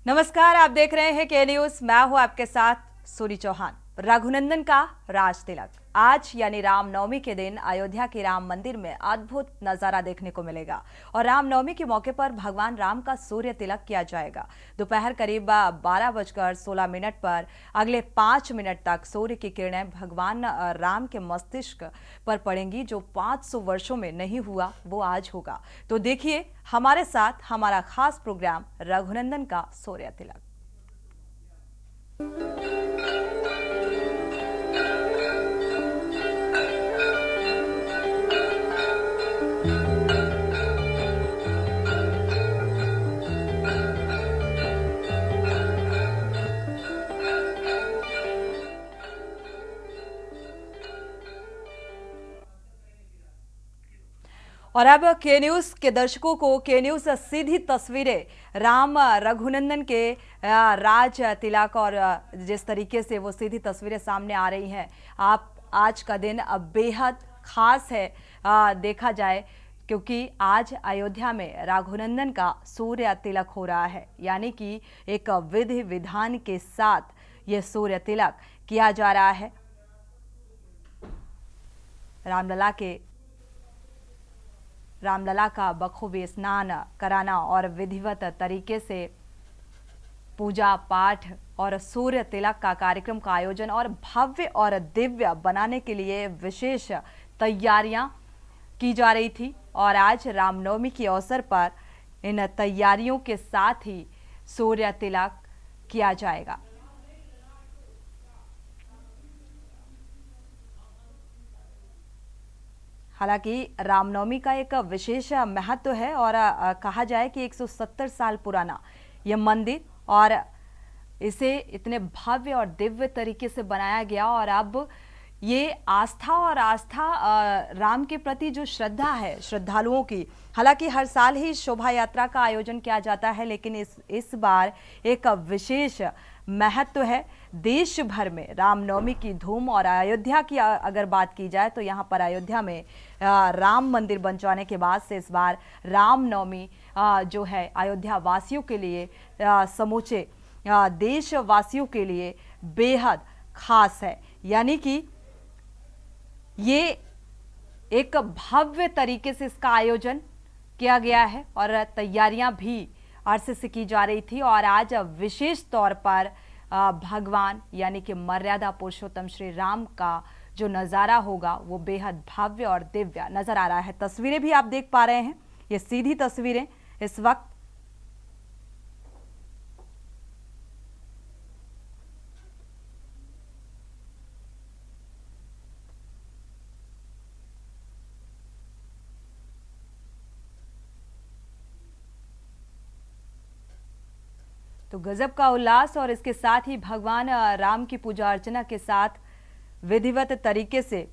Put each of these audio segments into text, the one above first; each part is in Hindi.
नमस्कार, आप देख रहे हैं के न्यूज। मैं हूं आपके साथ सूरी चौहान। रघुनंदन का राज तिलक आज यानी रामनवमी के दिन अयोध्या के राम मंदिर में अद्भुत नजारा देखने को मिलेगा और रामनवमी के मौके पर भगवान राम का सूर्य तिलक किया जाएगा। दोपहर करीब 12:16 पर अगले 5 मिनट तक सूर्य की किरणें भगवान राम के मस्तिष्क पर पड़ेंगी। जो 500 वर्षों में नहीं हुआ वो आज होगा। तो देखिए हमारे साथ हमारा खास प्रोग्राम रघुनंदन का सूर्य तिलक। और अब के न्यूज के दर्शकों को के न्यूज सीधी तस्वीरें राम रघुनंदन के राज तिलक और जिस तरीके से वो सीधी तस्वीरें सामने आ रही हैं, आप आज का दिन अब बेहद खास है देखा जाए, क्योंकि आज अयोध्या में रघुनंदन का सूर्य तिलक हो रहा है। यानी कि एक विधि विधान के साथ ये सूर्य तिलक किया जा रहा है। रामलला का बखूबी स्नान कराना और विधिवत तरीके से पूजा पाठ और सूर्य तिलक का कार्यक्रम का आयोजन और भव्य और दिव्य बनाने के लिए विशेष तैयारियां की जा रही थी। और आज रामनवमी के अवसर पर इन तैयारियों के साथ ही सूर्य तिलक किया जाएगा। हालांकि रामनवमी का एक विशेष महत्व है और कहा जाए कि 170 साल पुराना यह मंदिर और इसे इतने भव्य और दिव्य तरीके से बनाया गया। और अब ये आस्था राम के प्रति जो श्रद्धा है श्रद्धालुओं की, हालांकि हर साल ही शोभा यात्रा का आयोजन किया जाता है, लेकिन इस बार एक विशेष महत्व है। देश भर में रामनवमी की धूम और अयोध्या की अगर बात की जाए तो यहाँ पर अयोध्या में राम मंदिर बन जाने के बाद से इस बार रामनवमी जो है अयोध्या वासियों के लिए समूचे देशवासियों के लिए बेहद खास है। यानी कि ये एक भव्य तरीके से इसका आयोजन किया गया है और तैयारियां भी अरसे से की जा रही थी। और आज विशेष तौर पर भगवान यानी कि मर्यादा पुरुषोत्तम श्री राम का जो नज़ारा होगा वो बेहद भव्य और दिव्य नजर आ रहा है। तस्वीरें भी आप देख पा रहे हैं, ये सीधी तस्वीरें इस वक्त। तो गजब का उल्लास और इसके साथ ही भगवान राम की पूजा अर्चना के साथ विधिवत तरीके से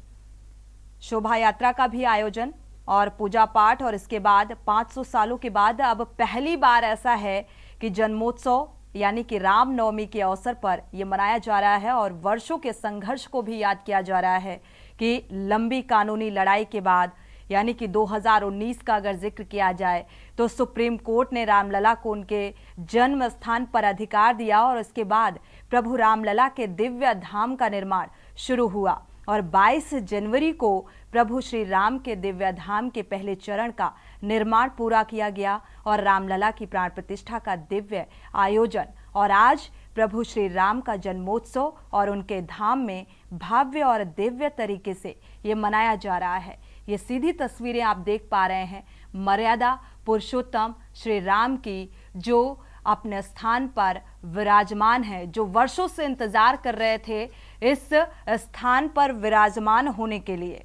शोभा यात्रा का भी आयोजन और पूजा पाठ। और इसके बाद 500 सालों के बाद अब पहली बार ऐसा है कि जन्मोत्सव यानी कि रामनवमी के अवसर पर यह मनाया जा रहा है। और वर्षों के संघर्ष को भी याद किया जा रहा है कि लंबी कानूनी लड़ाई के बाद यानी कि 2019 का अगर जिक्र किया जाए तो सुप्रीम कोर्ट ने रामलला को उनके जन्म स्थान पर अधिकार दिया और उसके बाद प्रभु रामलला के दिव्य धाम का निर्माण शुरू हुआ। और 22 जनवरी को प्रभु श्री राम के दिव्य धाम के पहले चरण का निर्माण पूरा किया गया और रामलला की प्राण प्रतिष्ठा का दिव्य आयोजन। और आज प्रभु श्री राम का जन्मोत्सव और उनके धाम में भव्य और दिव्य तरीके से ये मनाया जा रहा है। ये सीधी तस्वीरें आप देख पा रहे हैं मर्यादा पुरुषोत्तम श्री राम की, जो अपने स्थान पर विराजमान है, जो वर्षों से इंतजार कर रहे थे इस स्थान पर विराजमान होने के लिए।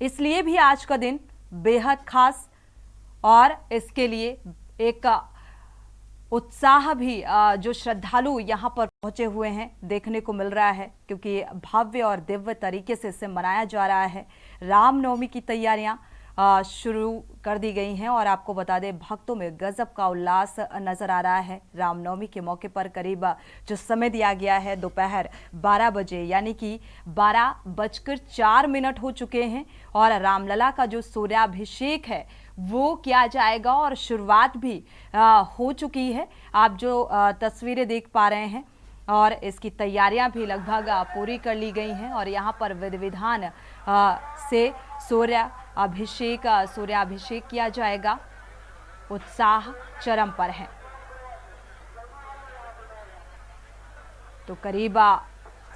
इसलिए भी आज का दिन बेहद खास और इसके लिए एक उत्साह भी जो श्रद्धालु यहाँ पर पहुंचे हुए हैं देखने को मिल रहा है, क्योंकि भव्य और दिव्य तरीके से इसे मनाया जा रहा है। रामनवमी की तैयारियां शुरू कर दी गई हैं। और आपको बता दें, भक्तों में गजब का उल्लास नजर आ रहा है। रामनवमी के मौके पर करीब जो समय दिया गया है दोपहर 12 बजे, यानी कि 12:04 हो चुके हैं और रामलला का जो सूर्याभिषेक है वो किया जाएगा और शुरुआत भी हो चुकी है। आप जो तस्वीरें देख पा रहे हैं और इसकी तैयारियां भी लगभग पूरी कर ली गई हैं और यहाँ पर विधि विधान से सूर्याभिषेक किया जाएगा। उत्साह चरम पर है। तो करीब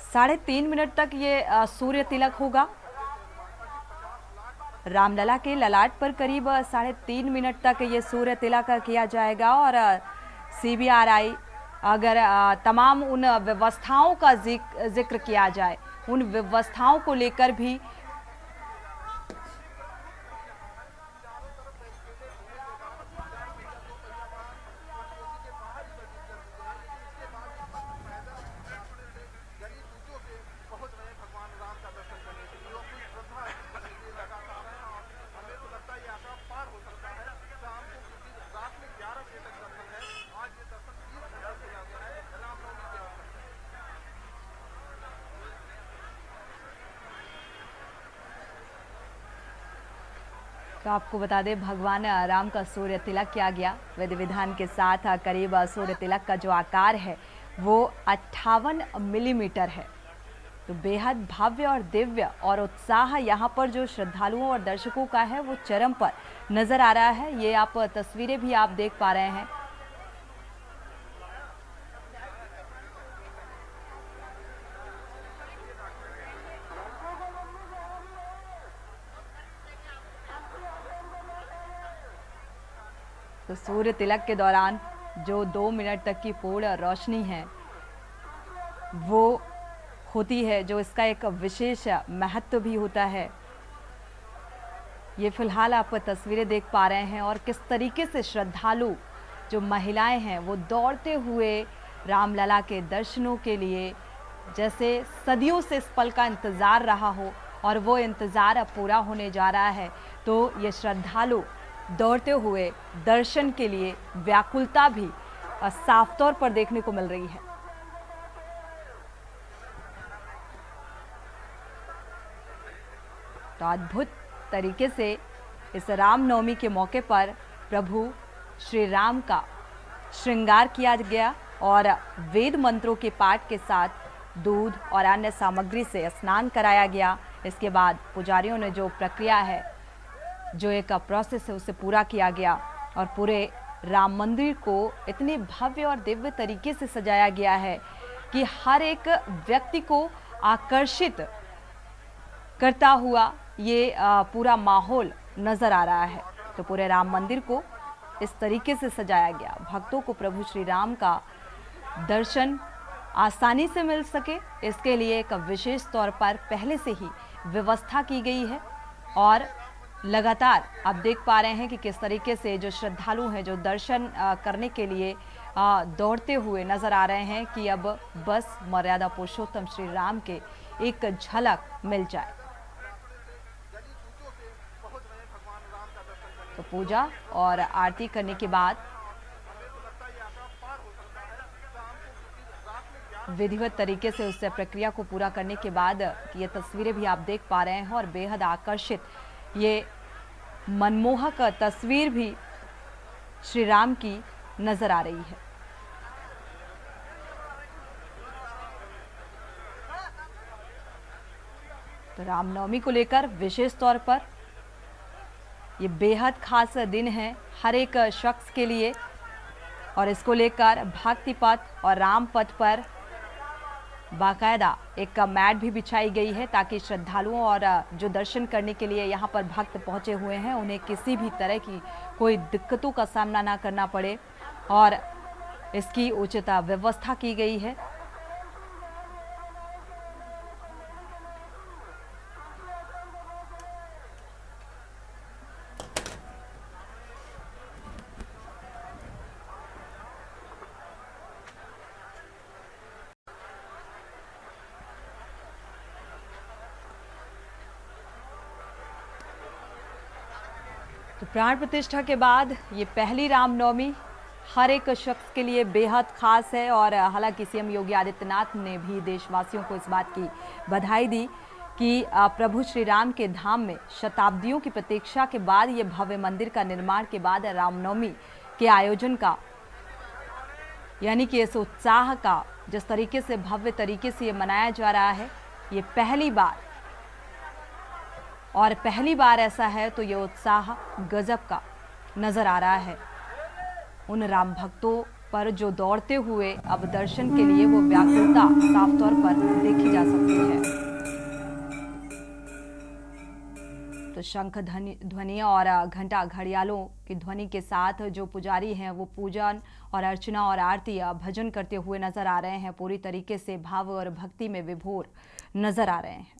3.5 मिनट तक ये सूर्य तिलक होगा। रामलला के ललाट पर करीब 3.5 मिनट तक ये सूर्य तिलक किया जाएगा। और CBRI अगर तमाम उन व्यवस्थाओं का जिक्र किया जाए, उन व्यवस्थाओं को लेकर भी तो आपको बता दें, भगवान राम का सूर्य तिलक किया गया विधि विधान के साथ। करीब सूर्य तिलक का जो आकार है वो 58 मिलीमीटर है। तो बेहद भव्य और दिव्य और उत्साह यहाँ पर जो श्रद्धालुओं और दर्शकों का है वो चरम पर नजर आ रहा है। ये आप तस्वीरें भी आप देख पा रहे हैं। तो सूर्य तिलक के दौरान जो 2 मिनट तक की पूर्ण रोशनी है वो होती है, जो इसका एक विशेष महत्व भी होता है। ये फिलहाल आप तस्वीरें देख पा रहे हैं और किस तरीके से श्रद्धालु जो महिलाएं हैं वो दौड़ते हुए रामलला के दर्शनों के लिए, जैसे सदियों से इस पल का इंतजार रहा हो और वो इंतजार अब पूरा होने जा रहा है। तो ये श्रद्धालु दौड़ते हुए दर्शन के लिए व्याकुलता भी साफ तौर पर देखने को मिल रही है। तो अद्भुत तरीके से इस रामनवमी के मौके पर प्रभु श्री राम का श्रृंगार किया गया और वेद मंत्रों के पाठ के साथ दूध और अन्य सामग्री से स्नान कराया गया। इसके बाद पुजारियों ने जो प्रक्रिया है, जो एक प्रोसेस है, उसे पूरा किया गया और पूरे राम मंदिर को इतने भव्य और दिव्य तरीके से सजाया गया है कि हर एक व्यक्ति को आकर्षित करता हुआ ये पूरा माहौल नजर आ रहा है। तो पूरे राम मंदिर को इस तरीके से सजाया गया, भक्तों को प्रभु श्री राम का दर्शन आसानी से मिल सके, इसके लिए एक विशेष तौर पर पहले से ही व्यवस्था की गई है। और लगातार आप देख पा रहे हैं कि किस तरीके से जो श्रद्धालु हैं, जो दर्शन करने के लिए दौड़ते हुए नजर आ रहे हैं कि अब बस मर्यादा पुरुषोत्तम श्री राम के एक झलक मिल जाए। तो पूजा और आरती करने के बाद विधिवत तरीके से उस प्रक्रिया को पूरा करने के बाद ये तस्वीरें भी आप देख पा रहे हैं और बेहद आकर्षित ये मनमोहक तस्वीर भी श्री राम की नजर आ रही है। तो रामनवमी को लेकर विशेष तौर पर ये बेहद खास दिन है हर एक शख्स के लिए और इसको लेकर भक्ति पथ और राम पथ पर बाकायदा एक मैट भी बिछाई गई है ताकि श्रद्धालुओं और जो दर्शन करने के लिए यहाँ पर भक्त पहुँचे हुए हैं उन्हें किसी भी तरह की कोई दिक्कतों का सामना ना करना पड़े और इसकी उचित व्यवस्था की गई है। तो प्राण प्रतिष्ठा के बाद ये पहली रामनवमी हर एक शख्स के लिए बेहद खास है और हालांकि सीएम योगी आदित्यनाथ ने भी देशवासियों को इस बात की बधाई दी कि प्रभु श्री राम के धाम में शताब्दियों की प्रतीक्षा के बाद ये भव्य मंदिर का निर्माण के बाद रामनवमी के आयोजन का यानी कि इस उत्साह का जिस तरीके से भव्य तरीके से ये मनाया जा रहा है ये पहली बार और पहली बार ऐसा है तो ये उत्साह गजब का नजर आ रहा है उन राम भक्तों पर जो दौड़ते हुए अब दर्शन के लिए वो व्याकुलता साफ तौर पर देखी जा सकती है। तो शंख ध्वनि और घंटा घड़ियालों की ध्वनि के साथ जो पुजारी हैं वो पूजन और अर्चना और आरती भजन करते हुए नजर आ रहे हैं, पूरी तरीके से भाव और भक्ति में विभोर नजर आ रहे हैं।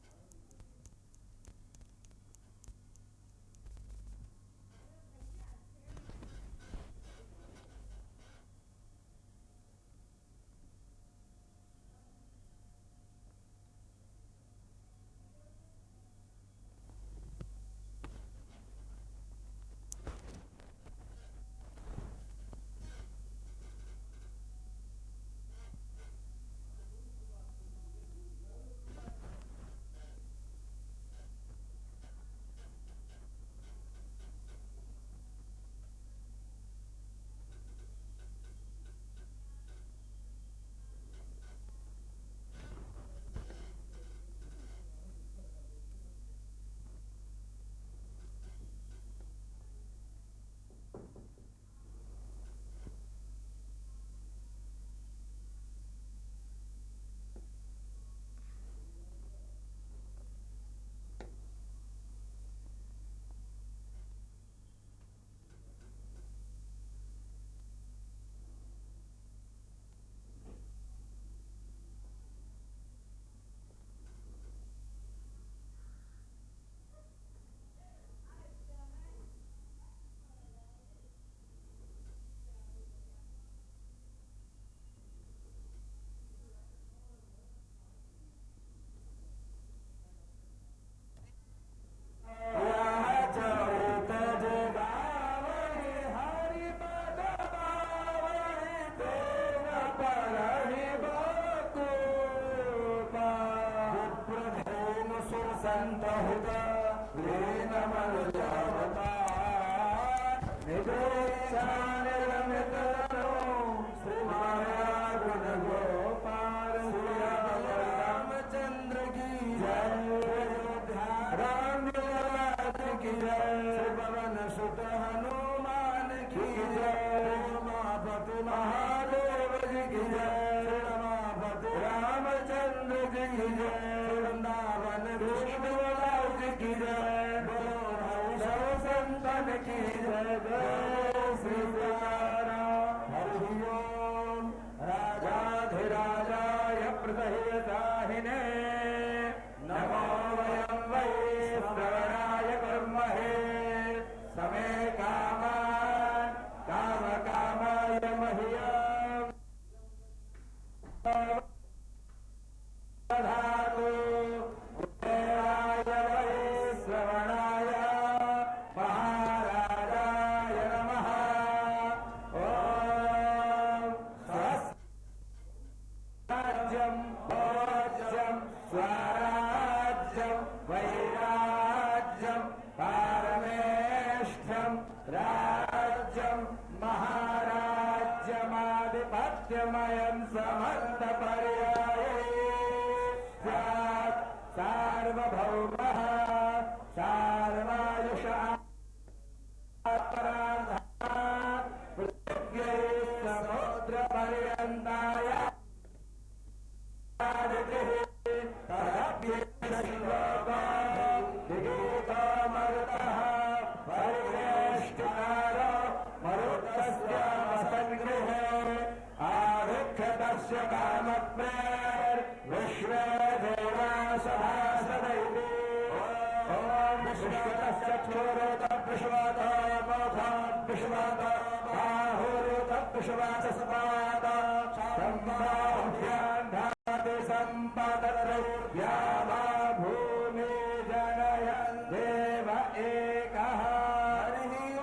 भूमि जनयन् देव एकः हरिः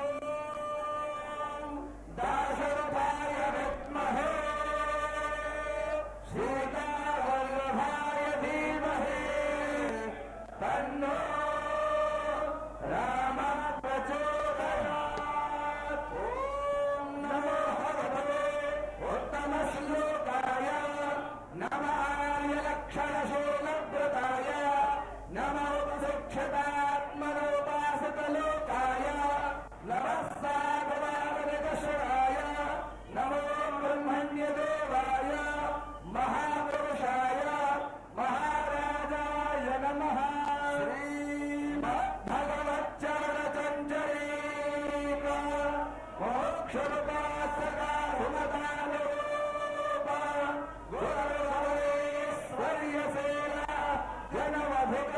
राम प्रचोदयात्। ओम नमो भगवते उत्तमश्लोकाय नमाय लक्षणशूलव्रताय नमो उपशिक्षतात्मनोपासितलोकाय नमः साधुवागनिदशराय नमो ब्रह्मण्यदेवाय महापुरुषाय महाराजाय नमः। श्रीमद्भगवच्चरणचञ्चरीक मोक्षोपासकाहुमतालोप गुरुभवेश्वर्यसेना जनमधिक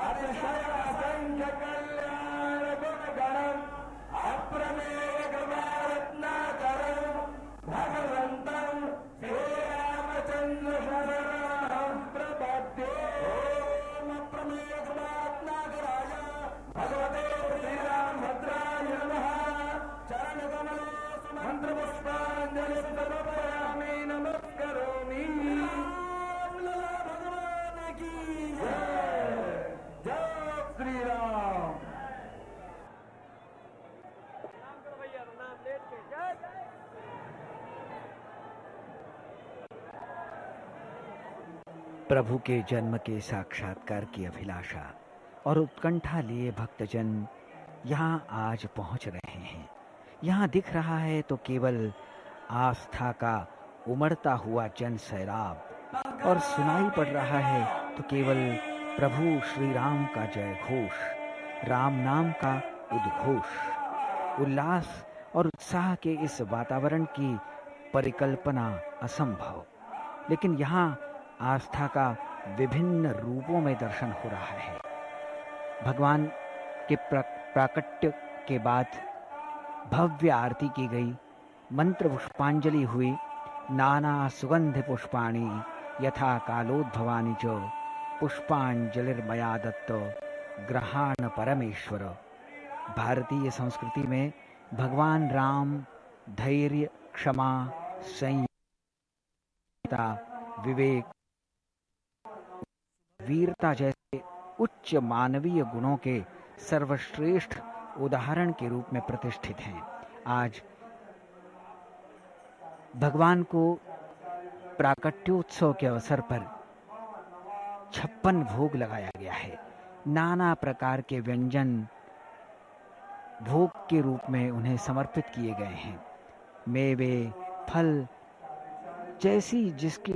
अतिशय असंख्य कल्याण गुणगणम् अप्रमेय कृपारत्नाकरम् भगवन्तं श्रीरामचन्द्र शरणं प्रपद्ये। ओम अप्रमेय कृपारत्नाकराय भगवते श्रीरामभद्राय नमः। चरणकमलेषु मन्त्रपुष्पाञ्जलिं समर्पयामि नमस्करोमि। राम लला भगवान की जय। जय श्री राम। प्रभु के जन्म के साक्षात्कार की अभिलाषा और उत्कंठा लिए भक्तजन यहाँ आज पहुँच रहे हैं। यहाँ दिख रहा है तो केवल आस्था का उमड़ता हुआ जन सैलाब, और सुनाई पड़ रहा है तो केवल प्रभु श्री राम का जय घोष, राम नाम का उद्घोष। उल्लास और उत्साह के इस वातावरण की परिकल्पना असंभव, लेकिन यहाँ आस्था का विभिन्न रूपों में दर्शन हो रहा है। भगवान के प्राकट्य के बाद भव्य आरती की गई, मंत्र पुष्पांजलि हुई, नाना सुगंध पुष्पाणि यथा कालोद्भवानि च पुष्पांजलिर्मया दत्त ग्रहाण परमेश्वर। भारतीय संस्कृति में भगवान राम धैर्य, क्षमा, संयमता, विवेक, वीरता जैसे उच्च मानवीय गुणों के सर्वश्रेष्ठ उदाहरण के रूप में प्रतिष्ठित हैं। आज भगवान को प्राकट्योत्सव के अवसर पर 56 भोग लगाया गया है। नाना प्रकार के व्यंजन भोग के रूप में उन्हें समर्पित किए गए हैं। मेवे, फल जैसी जिसकी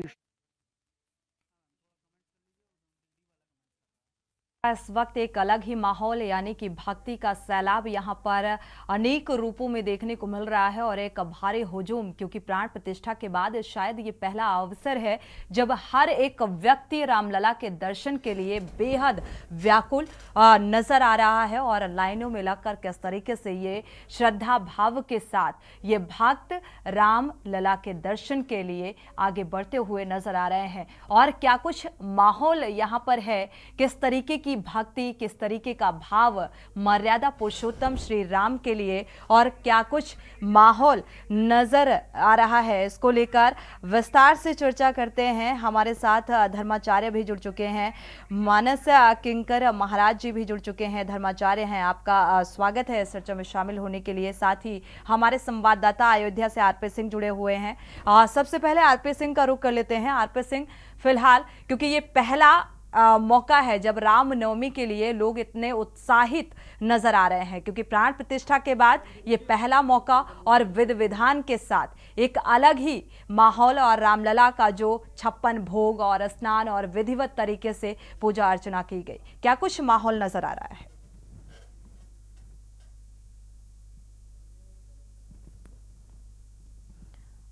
इस वक्त एक अलग ही माहौल यानी कि भक्ति का सैलाब यहाँ पर अनेक रूपों में देखने को मिल रहा है और एक भारी हुजूम, क्योंकि प्राण प्रतिष्ठा के बाद शायद ये पहला अवसर है जब हर एक व्यक्ति रामलला के दर्शन के लिए बेहद व्याकुल नजर आ रहा है और लाइनों में लगकर किस तरीके से ये श्रद्धा भाव के साथ ये भक्त रामलला के दर्शन के लिए आगे बढ़ते हुए नजर आ रहे हैं। और क्या कुछ माहौल यहाँ पर है, किस तरीके की भक्ति, किस तरीके का भाव मर्यादा पुरुषोत्तम श्री राम के लिए, और क्या कुछ माहौल नजर आ रहा है, इसको लेकर विस्तार से चर्चा करते हैं। हमारे साथ धर्माचार्य भी जुड़ चुके हैं, मानस किंकर महाराज जी भी जुड़ चुके हैं। धर्माचार्य हैं, आपका स्वागत है इस चर्चा में शामिल होने के लिए। साथ ही हमारे संवाददाता अयोध्या से आरपी सिंह जुड़े हुए हैं। सबसे पहले आरपी सिंह का रुख कर लेते हैं। आरपी सिंह, फिलहाल क्योंकि ये पहला मौका है जब रामनवमी के लिए लोग इतने उत्साहित नजर आ रहे हैं, क्योंकि प्राण प्रतिष्ठा के बाद ये पहला मौका और विधि विधान के साथ एक अलग ही माहौल और रामलला का जो 56 भोग और स्नान और विधिवत तरीके से पूजा अर्चना की गई, क्या कुछ माहौल नजर आ रहा है?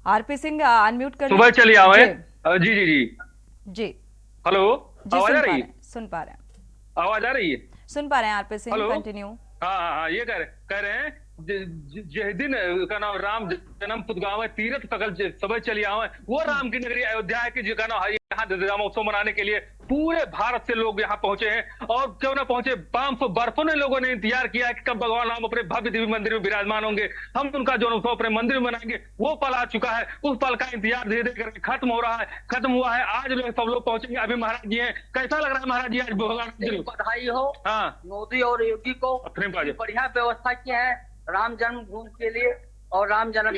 आरपी सिंह अनम्यूट कर सुबह चली आवे। जी जी जी जी हेलो, आवाज आ रही है? सुन पा रहे हैं, आवाज आ रही है? सुन पा रहे हैं आरपी सिंह, कंटिन्यू। हाँ हाँ हाँ, ये कह रहे हैं जिस दिन का नाम राम जन्म पुदगावे तीरथ पकड़ सब चली आवे, वो राम की नगरी अयोध्या है कि जो का नाम यहाँ रामोत्सव मनाने के लिए पूरे भारत से लोग यहाँ पहुंचे हैं। और क्यों ना पहुंचे, 500 बरसों ने लोगों ने इंतजार किया है कि कब भगवान राम अपने भव्य दिव्य मंदिर में विराजमान होंगे, हम उनका जन्मोत्सव अपने मंदिर में मनाएंगे। वो पल आ चुका है, उस पल का इंतजार धीरे धीरे करके खत्म हो रहा है, खत्म हुआ है। आज लोग सब लोग पहुंचेंगे। अभी महाराज जी हैं, कैसा लग रहा है महाराज जी आज भगवान? बधाई हो। हाँ, मोदी और योगी को बढ़िया व्यवस्था किया है राम जन्मभूमि के लिए और राम जन्म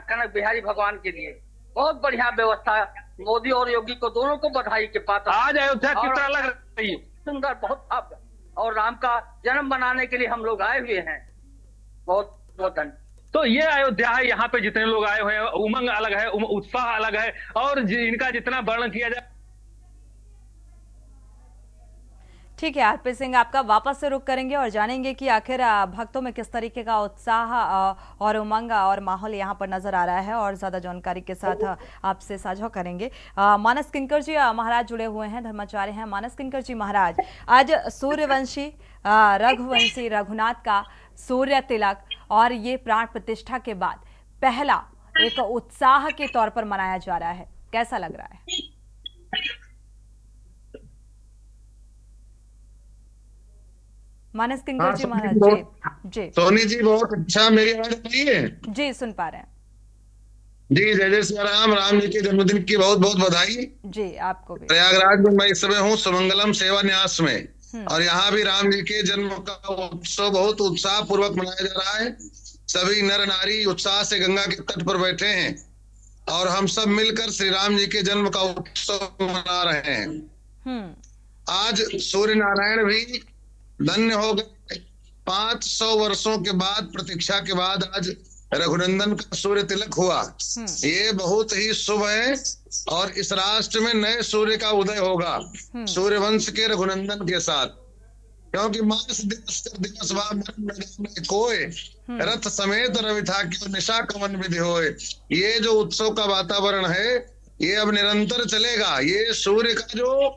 कनक बिहारी भगवान के लिए। बहुत बढ़िया व्यवस्था। मोदी और योगी को दोनों को बधाई के पात्र। आज अयोध्या किस तरह लग रही है? सुंदर, बहुत भव्य। और राम का जन्म मनाने के लिए हम लोग आए हुए हैं। बहुत बहुत धन्यवाद। तो ये अयोध्या है, यहाँ पे जितने लोग आए हुए हैं, उमंग अलग है, उत्साह अलग है, और इनका जितना वर्णन किया जाए। ठीक है आरपी सिंह, आपका वापस से रुख करेंगे और जानेंगे कि आखिर भक्तों में किस तरीके का उत्साह और उमंग और माहौल यहाँ पर नजर आ रहा है, और ज्यादा जानकारी के साथ आपसे साझा करेंगे। मानस किंकर जी महाराज जुड़े हुए हैं, धर्माचार्य हैं। मानस किंकर जी महाराज, आज सूर्यवंशी रघुवंशी रघुनाथ का सूर्य तिलक और ये प्राण प्रतिष्ठा के बाद पहला एक उत्साह के तौर पर मनाया जा रहा है, कैसा लग रहा है? मानस किंकर जी महाराज जी सोनी जी बहुत अच्छा। मेरी आवाज आ रही है? जी सुन पा रहे हैं जी। जय जय श्री राम। राम जी के जन्मदिन की बहुत बहुत बधाई। जी आपको भी। प्रयागराज में मैं इस समय हूँ सुमंगलम सेवा न्यास में, और यहाँ भी राम जी के जन्म का उत्सव बहुत उत्साह पूर्वक मनाया जा रहा है। सभी नर नारी उत्साह से गंगा के तट पर बैठे हैं और हम सब मिलकर श्री राम जी के जन्म का उत्सव मना रहे हैं। आज सूर्य नारायण भी धन्य हो गए। 500 वर्षों के बाद, प्रतीक्षा के बाद आज रघुनंदन का सूर्य तिलक हुआ। ये बहुत ही शुभ है और इस राष्ट्र में नए सूर्य का उदय होगा सूर्यवंश के रघुनंदन के साथ। क्योंकि मास दिवस कोय रथ समेत रवि था क्यों निशा कवन विधि होए। ये जो उत्सव का वातावरण है ये अब निरंतर चलेगा। ये सूर्य का जो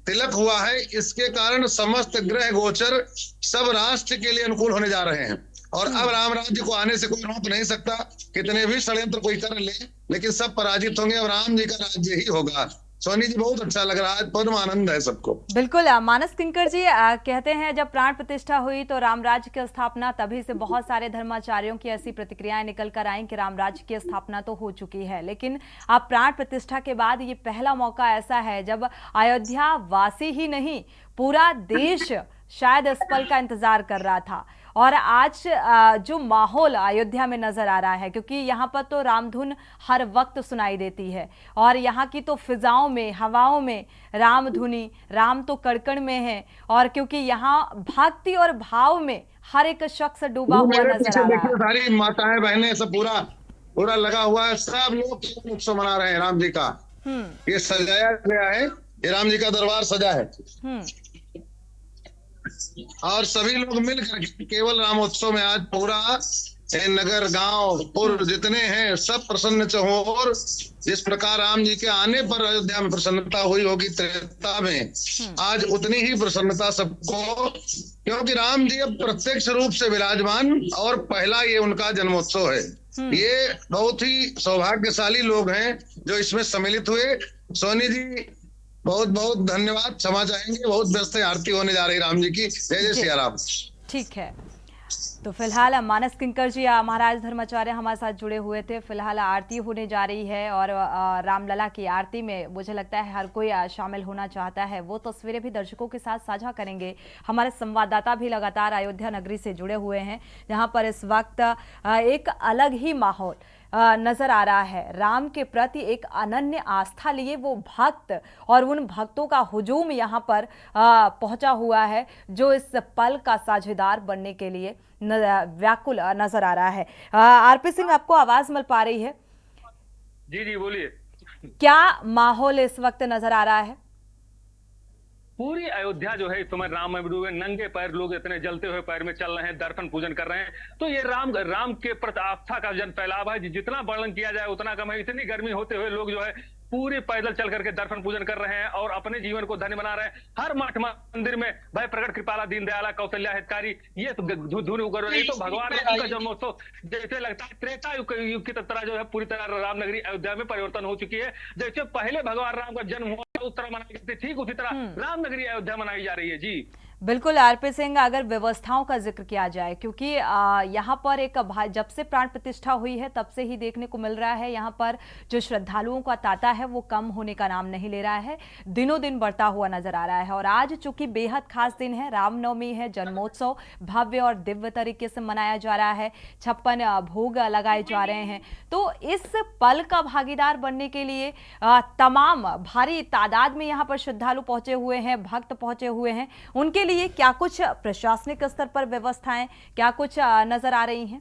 तिलक हुआ है इसके कारण समस्त ग्रह गोचर सब राष्ट्र के लिए अनुकूल होने जा रहे हैं, और अब राम राज्य को आने से कोई रोक नहीं सकता। कितने भी षड्यंत्र कोई कर ले, लेकिन सब पराजित होंगे और राम जी का राज्य ही होगा। सोनी जी बहुत अच्छा लग रहा है, परम आनंद है सबको। बिल्कुल। मानस किंकर जी कहते हैं जब प्राण प्रतिष्ठा हुई तो राम राज्य की स्थापना, तभी से बहुत सारे धर्माचार्यों की ऐसी प्रतिक्रियाएं निकल कर आई कि राम राज्य की स्थापना तो हो चुकी है, लेकिन अब प्राण प्रतिष्ठा के बाद ये पहला मौका ऐसा है जब अयोध्या वासी ही नहीं पूरा देश शायद इस पल का इंतजार कर रहा था। और आज जो माहौल अयोध्या में नजर आ रहा है, क्योंकि यहाँ पर तो रामधुन हर वक्त सुनाई देती है और यहाँ की तो फिजाओं में, हवाओं में रामधुनी, राम तो कड़कड़ में है, और क्योंकि यहाँ भक्ति और भाव में हर एक शख्स डूबा हुआ नजर आ रहा है। सारी माताएं बहनें सब पूरा लगा हुआ है, सब लोग उत्सव मना रहे हैं राम जी का। ये सजाया गया है, ये राम जी का दरबार सजा है और सभी लोग मिलकर केवल रामोत्सव में आज पूरा नगर गांव पूर्व जितने हैं सब प्रसन्न हो। और जिस प्रकार राम जी के आने पर अयोध्या में प्रसन्नता हुई होगी त्रेता में, आज उतनी ही प्रसन्नता सबको, क्योंकि राम जी अब प्रत्यक्ष रूप से विराजमान और पहला ये उनका जन्मोत्सव है। ये बहुत ही सौभाग्यशाली लोग हैं जो इसमें सम्मिलित हुए। सोनी जी बहुत बहुत धन्यवाद, क्षमा चाहेंगे, बहुत व्यस्त है, आरती होने जा रही राम जी की। जय जय सिया राम। ठीक है, तो फिलहाल मानस किंकर जी महाराज धर्माचार्य हमारे साथ जुड़े हुए थे। फिलहाल आरती होने जा रही है और रामलला की आरती में मुझे लगता है हर कोई शामिल होना चाहता है। वो तस्वीरें भी दर्शकों के साथ साझा करेंगे। हमारे संवाददाता भी लगातार अयोध्या नगरी से जुड़े हुए हैं, जहां पर इस वक्त एक अलग ही माहौल नजर आ रहा है। राम के प्रति एक अनन्य आस्था लिए वो भक्त और उन भक्तों का हुजूम यहाँ पर पहुंचा हुआ है, जो इस पल का साझेदार बनने के लिए व्याकुल नजर आ रहा है। आरपी सिंह, आपको आवाज मिल पा रही है? जी जी बोलिए। क्या माहौल इस वक्त नजर आ रहा है? पूरी अयोध्या जो है इस समय राम में डूबे, नंगे पैर लोग इतने जलते हुए पैर में चल रहे हैं, दर्शन पूजन कर रहे हैं। तो ये राम के प्रति आस्था का जन फैलाव है, जितना वर्णन किया जाए उतना कम है। इतनी गर्मी होते हुए लोग जो है पूरे पैदल चल करके दर्शन पूजन कर रहे हैं और अपने जीवन को धन्य बना रहे हैं। हर मठ मंदिर में भाई प्रकट कृपाला दीनदयाला कौशल्या हितकारी ये तो धुन उगर रही। तो भगवान राम का जन्मोत्सव जैसे लगता है त्रेता युग की तरह जो है पूरी तरह रामनगरी अयोध्या में परिवर्तन हो चुकी है। जैसे पहले भगवान राम का जन्म हुआ उस तरह मनाई जाती, ठीक उसी तरह रामनगरी अयोध्या मनाई जा रही है। जी बिल्कुल आरपी सिंह, अगर व्यवस्थाओं का जिक्र किया जाए, क्योंकि यहाँ पर एक जब से प्राण प्रतिष्ठा हुई है तब से ही देखने को मिल रहा है यहाँ पर जो श्रद्धालुओं का तांता है वो कम होने का नाम नहीं ले रहा है, दिनों दिन बढ़ता हुआ नजर आ रहा है। और आज चूंकि बेहद खास दिन है, रामनवमी है, जन्मोत्सव भव्य और दिव्य तरीके से मनाया जा रहा है, 56 भोग लगाए जा रहे हैं। तो इस पल का भागीदार बनने के लिए तमाम भारी तादाद में यहाँ पर श्रद्धालु पहुंचे हुए हैं, भक्त पहुंचे हुए हैं, उनके लिए क्या कुछ प्रशासनिक स्तर पर व्यवस्थाएं क्या कुछ नजर आ रही हैं?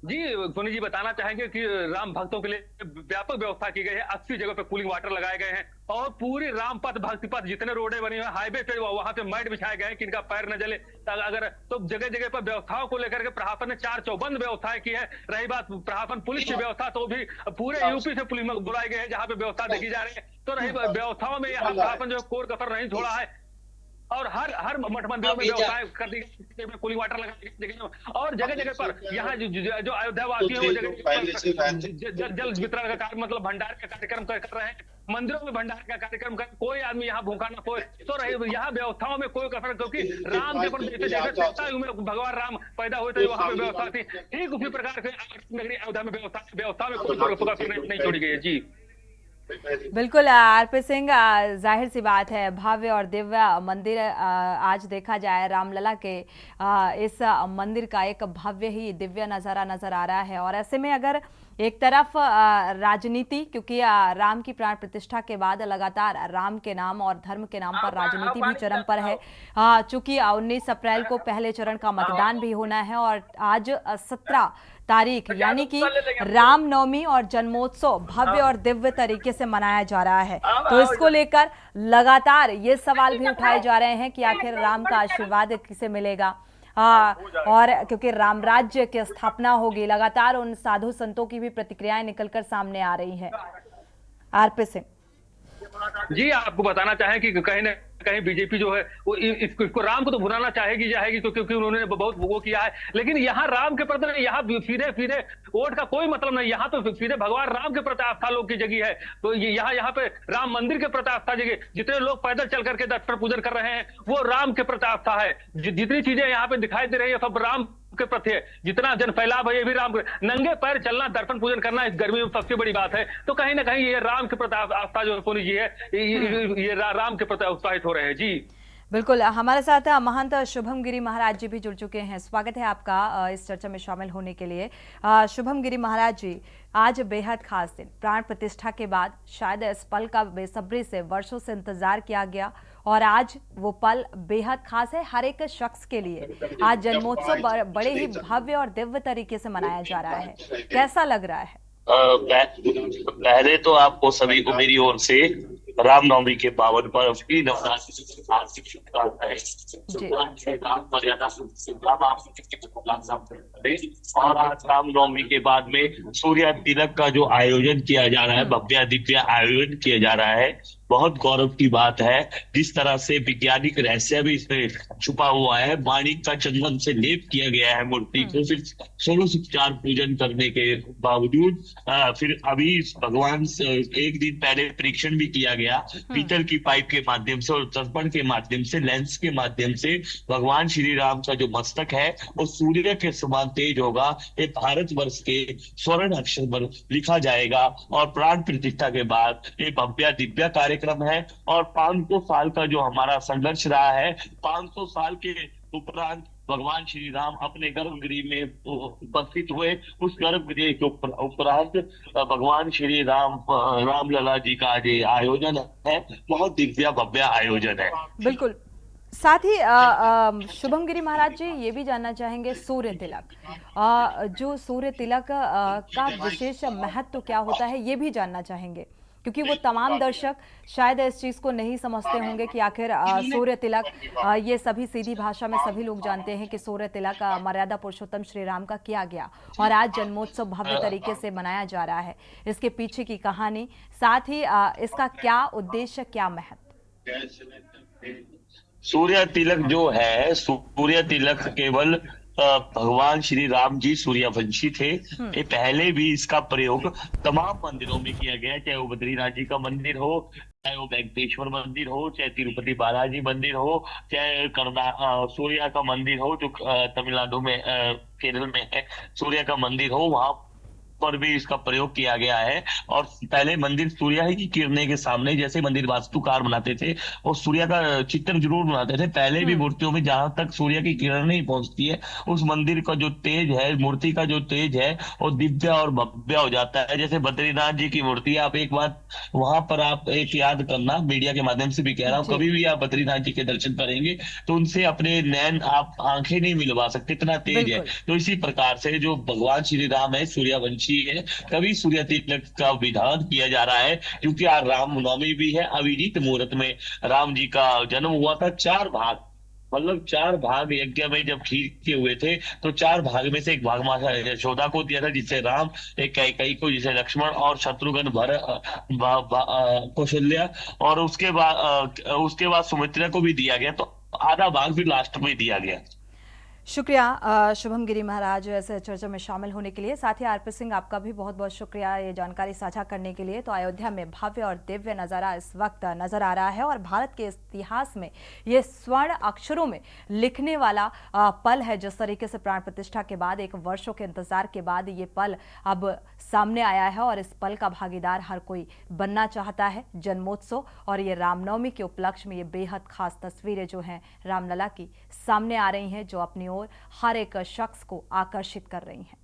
जी सोनी जी बताना चाहेंगे कि राम भक्तों के लिए व्यापक व्यवस्था की गई है। 80 जगह पे कूलिंग वाटर लगाए गए हैं और पूरी राम पथ भक्ति पथ जितने रोडें बनी हुई हैं, हाईवे पे वहां पे मैट बिछाए गए हैं कि इनका पैर न जले। अगर तो जगह जगह पर व्यवस्थाओं को लेकर के प्रशासन ने 4 चौबंद व्यवस्थाएं की है। रही बात प्रशासन पुलिस की व्यवस्था, तो भी पूरे यूपी से पुलिस बुलाई गई है जहाँ पे व्यवस्था देखी जा रही है। तो रही व्यवस्थाओं में यहाँ प्रशासन जो कोर कसर नहीं छोड़ा है और हर मठ मंदिरों में व्यवस्था कर दी, कूलिंग वाटर लगा, और जगह जगह पर यहाँ जो अयोध्या वासी है वो जगह जल वितरण का कार्य मतलब भंडार का कार्यक्रम कर रहे हैं। मंदिरों में भंडार का कार्यक्रम कर, कोई आदमी यहाँ भूखा ना सोए। तो रही यहाँ व्यवस्थाओं में कोई कसर, क्योंकि राम के प्रति जैसे में भगवान राम पैदा हुए थे वहां पे व्यवस्था थी, ठीक उसी प्रकार से नगरी अयोध्या में व्यवस्था में कोई कसर नहीं छोड़ी गई है। जी बिल्कुल आरपी सिंह, जाहिर सी बात है भव्य और दिव्य मंदिर आज देखा जाए रामलला के इस मंदिर का एक भव्य ही दिव्य नज़ारा नजर आ रहा है। और ऐसे में अगर एक तरफ राजनीति, क्योंकि राम की प्राण प्रतिष्ठा के बाद लगातार राम के नाम और धर्म के नाम पर राजनीति भी चरम पर है, चूंकि 19 अप्रैल को पहले चरण का मतदान भी होना है और आज 17 तारीख यानी कि रामनवमी और जन्मोत्सव भव्य और दिव्य तरीके से मनाया जा रहा है। तो इसको लेकर लगातार ये सवाल भी उठाए जा रहे हैं कि आखिर राम का आशीर्वाद किसे मिलेगा, और क्योंकि राम राज्य की स्थापना होगी, लगातार उन साधु संतों की भी प्रतिक्रियाएं निकलकर सामने आ रही हैं। आरपी सिंह जी आपको बताना चाहें कि कहीं न कहीं बीजेपी जो है वो इसको राम को तो भुलाना चाहेगी क्योंकि उन्होंने बहुत वो किया है, लेकिन यहाँ राम के प्रति यहाँ सीधे वोट का कोई मतलब नहीं। यहाँ तो सीधे भगवान राम के प्रति आस्था लोग की जगी है। तो यहाँ पे राम मंदिर के प्रति आस्था जगी, जितने लोग पैदल चल करके दर्शन पूजन कर रहे हैं वो राम के प्रति आस्था है। जितनी चीजें यहाँ पे दिखाई दे रही है सब राम के प्रति है, जितना जन फैलाव है ये भी राम। नंगे पैर चलना, दर्शन पूजन करना इस गर्मी में सबसे बड़ी बात है। तो कहीं ना कहीं ये राम के प्रति आस्था जो सोनी जी है ये राम के प्रति उत्साहित हो रहे हैं। जी बिल्कुल, हमारे साथ महंत शुभम गिरी महाराज जी भी जुड़ चुके हैं। स्वागत है आपका इस चर्चा में शामिल होने के लिए। शुभम गिरी महाराज जी, आज बेहद खास दिन, प्राण प्रतिष्ठा के बाद शायद इस पल का बेसब्री से वर्षों से इंतजार किया गया और आज वो पल बेहद खास है हर एक शख्स के लिए। आज जन्मोत्सव बड़े ही भव्य और दिव्य तरीके से मनाया जा रहा है, कैसा लग रहा है? पहले तो आपको सभी को मेरी ओर से रामनवमी के पावन पर्व की हार्दिक शुभकामनाएं। और आज रामनवमी के बाद में सूर्य तिलक का जो आयोजन किया जा रहा है, भव्य दिव्य आयोजन किया जा रहा है, बहुत गौरव की बात है। जिस तरह से वैज्ञानिक रहस्य भी इसमें छुपा हुआ है, माणिक का चंदन से लेप किया गया है मूर्ति को, फिर 16 पूजन करने के बावजूद फिर अभी भगवान से एक दिन पहले परीक्षण भी किया गया पीतल की पाइप के माध्यम से और दर्पण के माध्यम से, लेंस के माध्यम से भगवान श्री राम का जो मस्तक है वो सूर्य के समान तेज होगा। ये भारतवर्ष के स्वर्ण अक्षर पर लिखा जाएगा और प्राण प्रतिष्ठा के बाद ये भव्य दिव्य कार्यक्रम है। और 500 साल का जो हमारा संघर्ष रहा है, 500 साल के उपरांत भगवान श्री राम अपने गर्भगृह में उपस्थित हुए। उस गर्भगृह के उपरांत भगवान श्री रामलला जी का ये आयोजन है, बहुत दिव्य भव्य आयोजन है। बिल्कुल, साथ ही शुभम गिरी महाराज जी ये भी जानना चाहेंगे सूर्य तिलक, जो सूर्य तिलक का विशेष महत्व क्या होता है ये भी जानना चाहेंगे, क्योंकि वो तमाम दर्शक शायद इस चीज को नहीं समझते होंगे कि आखिर सूर्य तिलक, ये सभी सीधी भाषा में सभी लोग जानते हैं कि सूर्य तिलक मर्यादा पुरुषोत्तम श्री राम का किया गया और आज जन्मोत्सव भव्य तरीके से मनाया जा रहा है। इसके पीछे की कहानी, साथ ही इसका क्या उद्देश्य, क्या महत्व। सूर्य तिलक जो है, सूर्य तिलक केवल भगवान श्री राम जी सूर्यवंशी थे। ये पहले भी इसका प्रयोग तमाम मंदिरों में किया गया है, चाहे वो बद्रीनाथ जी का मंदिर हो, चाहे वो वेंकटेश्वर मंदिर हो, चाहे तिरुपति बालाजी मंदिर हो, चाहे सूर्य का मंदिर हो जो तमिलनाडु में केरल में है, सूर्य का मंदिर हो, वहां पर भी इसका प्रयोग किया गया है। और पहले मंदिर सूर्य ही की किरणें के सामने, जैसे मंदिर वास्तुकार बनाते थे और सूर्य का चित्र जरूर बनाते थे, पहले भी मूर्तियों में जहां तक सूर्य की किरण नहीं पहुंचती है, उस मंदिर का जो तेज है, मूर्ति का जो तेज है, वो दिव्य और भव्य हो जाता है। जैसे बद्रीनाथ जी की मूर्ति, आप एक बात वहां पर आप एक याद करना, मीडिया के माध्यम से भी कह रहा हूँ, कभी भी आप बद्रीनाथ जी के दर्शन करेंगे तो उनसे अपने नैन आप आंखें नहीं मिलवा सकते, इतना तेज है। तो इसी प्रकार से जो भगवान श्री राम है सूर्यवंशी है, कभी सूर्य तिलक का विधान किया जा रहा है, क्योंकि आज रामनवमी भी है। अभिजीत मुहूर्त में राम जी का जन्म हुआ था। 4 भाग, मतलब 4 भाग यज्ञ में जब खीर के हुए थे तो 4 भाग में से एक भाग माता यशोदा को दिया था, जिससे राम, एक कैकेयी को, जिसे लक्ष्मण और शत्रुघ्न, कौशल्या, और उसके बाद सुमित्रा को भी दिया गया। तो आधा भाग भी लास्ट में दिया गया। शुक्रिया शुभम गिरी महाराज ऐसे चर्चा में शामिल होने के लिए। साथ ही आरपी सिंह, आपका भी बहुत बहुत शुक्रिया ये जानकारी साझा करने के लिए। तो अयोध्या में भव्य और दिव्य नज़ारा इस वक्त नजर आ रहा है और भारत के इतिहास में ये स्वर्ण अक्षरों में लिखने वाला पल है। जिस तरीके से प्राण प्रतिष्ठा के बाद, एक वर्षों के इंतजार के बाद ये पल अब सामने आया है और इस पल का भागीदार हर कोई बनना चाहता है। जन्मोत्सव और ये रामनवमी के उपलक्ष्य में ये बेहद खास तस्वीरें जो हैं रामलला की सामने आ रही हैं, जो अपनी ओर हर एक शख्स को आकर्षित कर रही हैं।